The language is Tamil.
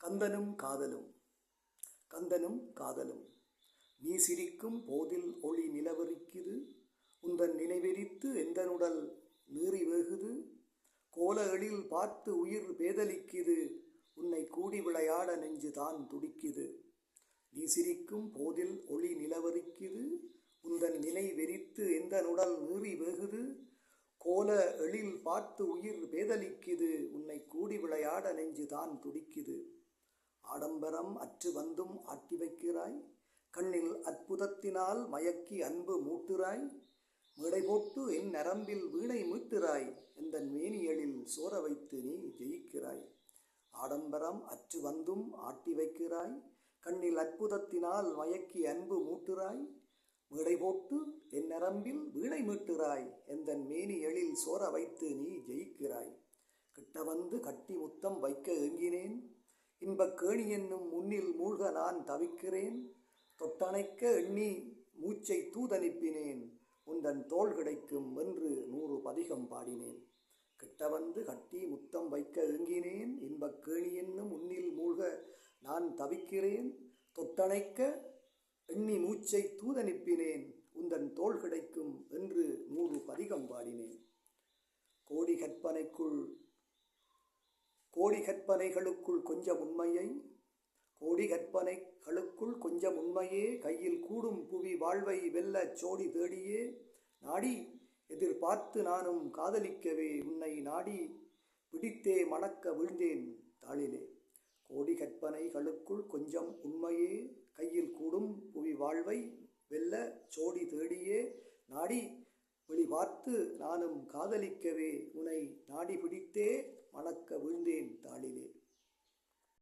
கந்தனும் காதலும். கந்தனும் காதலும். நீ சிரிக்கும் போதில் ஒளி நிலவரிக்குது, உந்தன் நினைவெரித்து எந்தனுடல் நீறி வேகுது, கோல எழில் பார்த்து உயிர் பேதலிக்குது, உன்னை கூடி விளையாட நெஞ்சு தான் துடிக்குது. நீ சிரிக்கும் போதில் ஒளி நிலவரிக்குது, உந்தன் நினைவெரித்து எந்தனுடல் நீறி வேகுது, கோல எழில் பார்த்து உயிர் பேதலிக்குது, உன்னை கூடி விளையாட நெஞ்சு தான் துடிக்குது. ஆடம்பரம் அற்று வந்தும் ஆட்டி வைக்கிறாய், கண்ணில் அற்புதத்தினால் மயக்கி அன்பு மூட்டுறாய், மேடை போட்டு என் நரம்பில் வீணை மீட்டுறாய், எந்தன் மேனியலில் சோர வைத்து நீ ஜெயிக்கிறாய். ஆடம்பரம் அற்று வந்தும் ஆட்டி வைக்கிறாய், கண்ணில் அற்புதத்தினால் மயக்கி அன்பு மூட்டுறாய், மேடை போட்டு என் நரம்பில் வீணை மீட்டுறாய், எந்தன் மேனியலில் சோர வைத்து நீ ஜெயிக்கிறாய். கிட்ட வந்து கட்டி முத்தம் வைக்க ஏங்கினேன், இன்பக் கேணி என்னும் முன்னில் மூழ்க நான் தவிக்கிறேன், தொட்டணைக்க எண்ணி மூச்சை தூதனுப்பினேன், உந்தன் தோள் கிடைக்கும் என்று 100 பதிகம் பாடினேன். கிட்ட வந்து கட்டி முத்தம் வைக்க ஏங்கினேன், இன்பக் கேணி என்னும் முன்னில் மூழ்க நான் தவிக்கிறேன், தொட்டணைக்க எண்ணி மூச்சை தூதனுப்பினேன், உந்தன் தோள் கிடைக்கும் என்று 100 பதிகம் பாடினேன். கோடி கற்பனைகளுக்குள் கொஞ்சம் உண்மையை, கோடி கற்பனைகளுக்குள் கொஞ்சம் உண்மையே, கையில் கூடும் புவி வாழ்வை வெல்ல சோடி தேடியே, நாடி எதிர்பார்த்து நானும் காதலிக்கவே, உன்னை நாடி பிடித்தே மணக்க விழுந்தேன் தாளிலே. கோடி கற்பனைகளுக்குள் கொஞ்சம் உண்மையே, கையில் கூடும் புவி வாழ்வை வெல்ல சோடி தேடியே, நாடி வெளி பார்த்து நானும் காதலிக்கவே, உன்னை நாடி பிடித்தே மணக்க விழுந்தேன் தாளிலே.